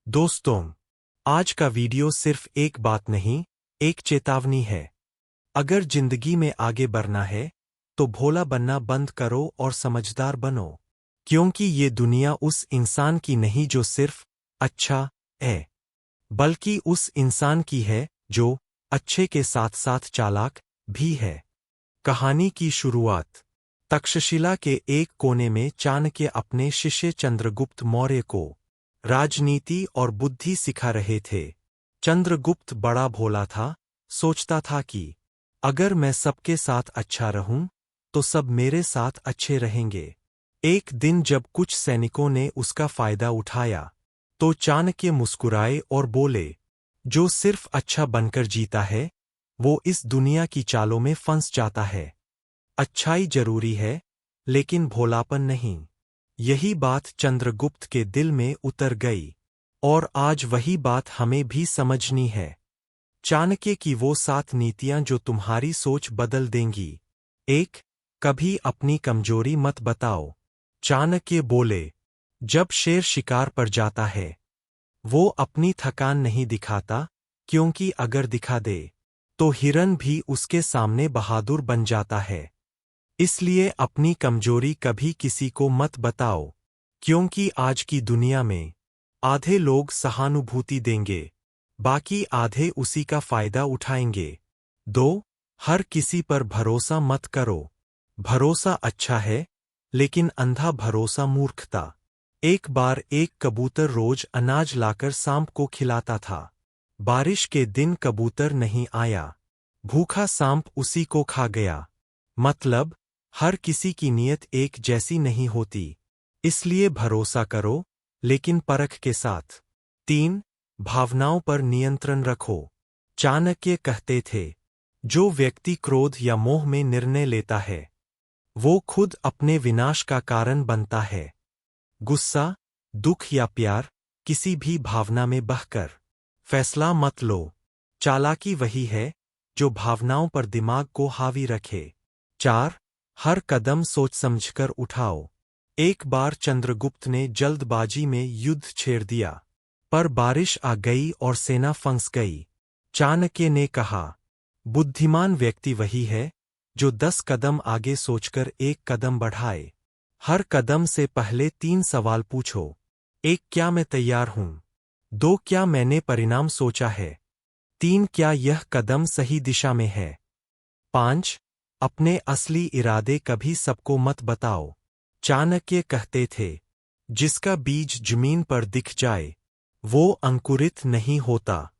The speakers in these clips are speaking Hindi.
दोस्तों, आज का वीडियो सिर्फ एक बात नहीं, एक चेतावनी है। अगर जिंदगी में आगे बढ़ना है, तो भोला बनना बंद करो और समझदार बनो। क्योंकि ये दुनिया उस इंसान की नहीं जो सिर्फ अच्छा है, बल्कि उस इंसान की है जो अच्छे के साथ साथ चालाक भी है। कहानी की शुरुआत। तक्षशिला के एक कोने में चाणक्य अपने शिष्य चंद्रगुप्त मौर्य को राजनीति और बुद्धि सिखा रहे थे। चंद्रगुप्त बड़ा भोला था, सोचता था कि अगर मैं सबके साथ अच्छा रहूं, तो सब मेरे साथ अच्छे रहेंगे। एक दिन जब कुछ सैनिकों ने उसका फायदा उठाया, तो चाणक्य मुस्कुराए और बोले, जो सिर्फ अच्छा बनकर जीता है, वो इस दुनिया की चालों में फंस जाता है। अच्छाई जरूरी है, लेकिन भोलापन नहीं। यही बात चंद्रगुप्त के दिल में उतर गई, और आज वही बात हमें भी समझनी है। चाणक्य की वो 7 नीतियां जो तुम्हारी सोच बदल देंगी। 1. कभी अपनी कमजोरी मत बताओ। चाणक्य बोले, जब शेर शिकार पर जाता है, वो अपनी थकान नहीं दिखाता, क्योंकि अगर दिखा दे, तो हिरन भी उसके सामने बहादुर बन जाता है। इसलिए अपनी कमजोरी कभी किसी को मत बताओ, क्योंकि आज की दुनिया में आधे लोग सहानुभूति देंगे, बाकी आधे उसी का फायदा उठाएंगे। 2. हर किसी पर भरोसा मत करो। भरोसा अच्छा है, लेकिन अंधा भरोसा मूर्खता। एक बार एक कबूतर रोज अनाज लाकर सांप को खिलाता था। बारिश के दिन कबूतर नहीं आया। भूखा सांप उसी को खा गया। मतलब, हर किसी की नीयत एक जैसी नहीं होती। इसलिए भरोसा करो, लेकिन परख के साथ। 3. भावनाओं पर नियंत्रण रखो। चाणक्य कहते थे, जो व्यक्ति क्रोध या मोह में निर्णय लेता है, वो खुद अपने विनाश का कारण बनता है। गुस्सा, दुख या प्यार, किसी भी भावना में बहकर फैसला मत लो। चालाकी वही है जो भावनाओं पर दिमाग को हावी रखे। 4. हर कदम सोच समझकर उठाओ। एक बार चंद्रगुप्त ने जल्दबाजी में युद्ध छेड़ दिया, पर बारिश आ गई और सेना फंस गई। चाणक्य ने कहा, बुद्धिमान व्यक्ति वही है जो 10 कदम आगे सोचकर एक कदम बढ़ाए। हर कदम से पहले 3 सवाल पूछो। 1. क्या मैं तैयार हूं? 2. क्या मैंने परिणाम सोचा है? 3. क्या यह कदम सही दिशा में है? 5. अपने असली इरादे कभी सबको मत बताओ। चाणक्य कहते थे, जिसका बीज जमीन पर दिख जाए, वो अंकुरित नहीं होता।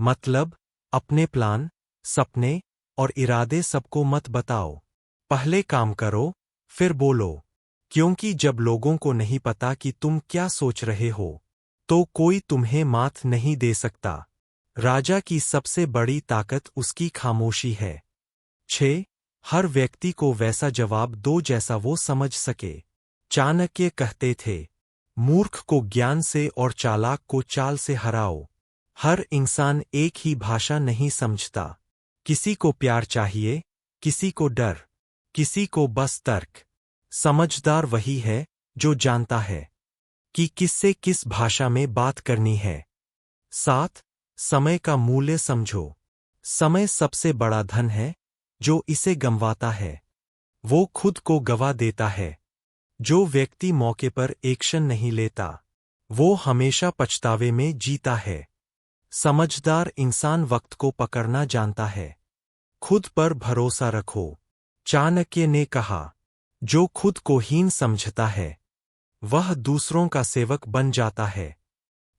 मतलब, अपने प्लान, सपने और इरादे सबको मत बताओ। पहले काम करो, फिर बोलो। क्योंकि जब लोगों को नहीं पता कि तुम क्या सोच रहे हो, तो कोई तुम्हें मात नहीं दे सकता। राजा की सबसे बड़ी ताकत उसकी खामोशी है। 6. हर व्यक्ति को वैसा जवाब दो जैसा वो समझ सके। चाणक्य कहते थे, मूर्ख को ज्ञान से और चालाक को चाल से हराओ। हर इंसान एक ही भाषा नहीं समझता। किसी को प्यार चाहिए, किसी को डर, किसी को बस तर्क। समझदार वही है जो जानता है कि किससे किस भाषा में बात करनी है। 7. समय का मूल्य समझो। समय सबसे बड़ा धन है, जो इसे गंवाता है, वो खुद को गवा देता है। जो व्यक्ति मौके पर एक्शन नहीं लेता, वो हमेशा पछतावे में जीता है। समझदार इंसान वक्त को पकड़ना जानता है। खुद पर भरोसा रखो। चाणक्य ने कहा, जो खुद को हीन समझता है, वह दूसरों का सेवक बन जाता है।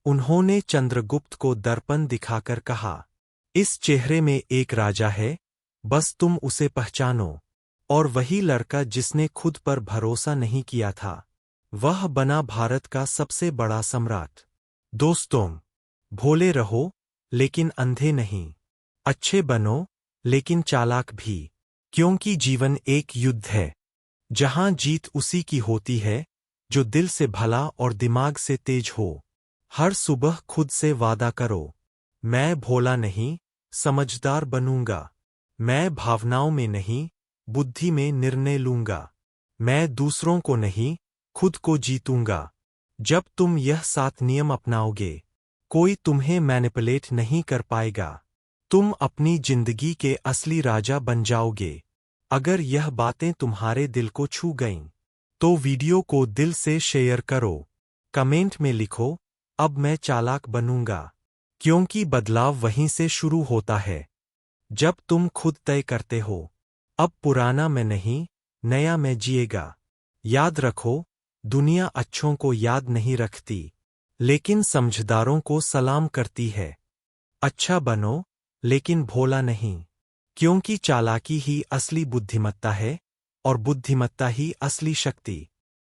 उन्होंने चंद्रगुप्त को दर्पण दिखाकर कहा, इस चेहरे में एक राजा है, बस तुम उसे पहचानो। और वही लड़का जिसने खुद पर भरोसा नहीं किया था, वह बना भारत का सबसे बड़ा सम्राट। दोस्तों, भोले रहो, लेकिन अंधे नहीं। अच्छे बनो, लेकिन चालाक भी। क्योंकि जीवन एक युद्ध है, जहां जीत उसी की होती है जो दिल से भला और दिमाग से तेज हो। हर सुबह खुद से वादा करो, मैं भोला नहीं, समझदार बनूंगा। मैं भावनाओं में नहीं, बुद्धि में निर्णय लूंगा। मैं दूसरों को नहीं, खुद को जीतूंगा। जब तुम यह 7 नियम अपनाओगे, कोई तुम्हें मैनिपुलेट नहीं कर पाएगा। तुम अपनी जिंदगी के असली राजा बन जाओगे। अगर यह बातें तुम्हारे दिल को छू गईं, तो वीडियो को दिल से शेयर करो। कमेंट में लिखो, अब मैं चालाक बनूंगा। क्योंकि बदलाव वहीं से शुरू होता है, जब तुम खुद तय करते हो, अब पुराना मैं नहीं, नया मैं जिएगा। याद रखो, दुनिया अच्छों को याद नहीं रखती, लेकिन समझदारों को सलाम करती है। अच्छा बनो, लेकिन भोला नहीं। क्योंकि चालाकी ही असली बुद्धिमत्ता है, और बुद्धिमत्ता ही असली शक्ति।